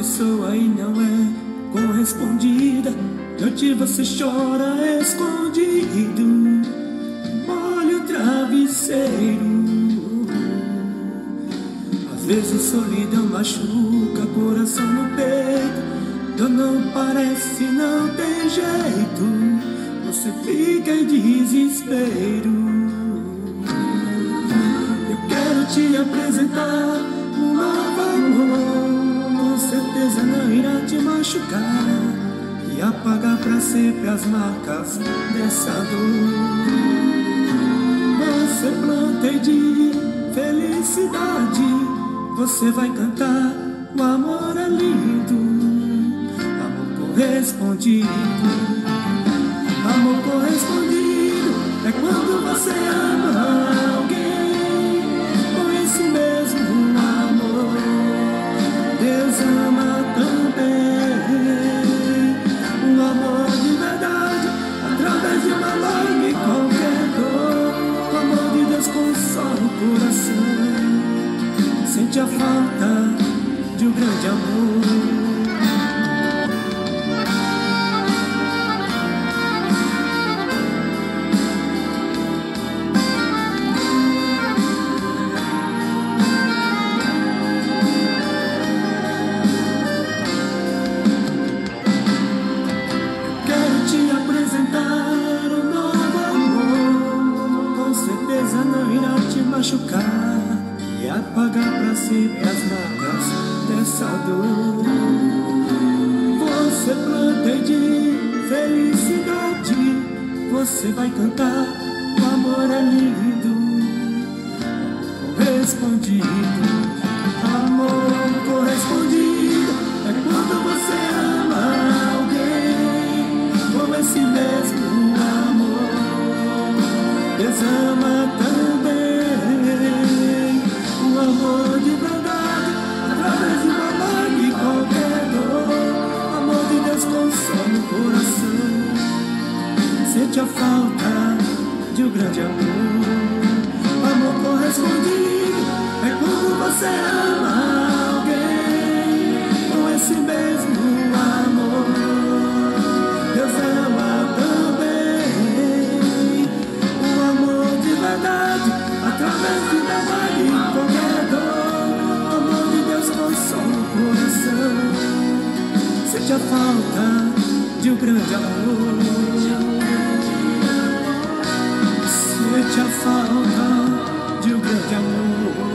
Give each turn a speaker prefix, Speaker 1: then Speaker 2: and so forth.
Speaker 1: pessoa e não é correspondida. Noite você chora escondido, molha o travesseiro. Às vezes solidão machuca, coração no peito. Dor não parece, não tem jeito. Você fica em desespero. Eu quero te apresentar um novo amor. Com certeza não irá te machucar e apagar pra sempre as marcas dessa dor. Você planta de felicidade, você vai cantar, o amor é lindo, amor correspondido. Amor correspondido é quando você ama alguém com esse mesmo amor. Deus ama também. Um amor de verdade, através de uma lágrima e qualquer dor. O amor de Deus consola o coração. Sente a falta de um grande amor. Não irá te machucar e apagar pra sempre as marcas dessa dor. Você planta de felicidade, você vai cantar, o amor é lindo, correspondido. Amor correspondido é quando você ama alguém com esse mesmo amor. Deus ama também. O amor de verdade, através de uma lágrima e qualquer dor. O amor de Deus consola o coração. Sente a falta de um grande amor. Amor correspondido é quando você ama alguém com esse mesmo amor. Deus ama também. O amor de verdade, através de uma lágrima e qualquer dor. O amor de Deus consola o coração. Sente a falta de um grande amor. Sente a falta de um grande amor.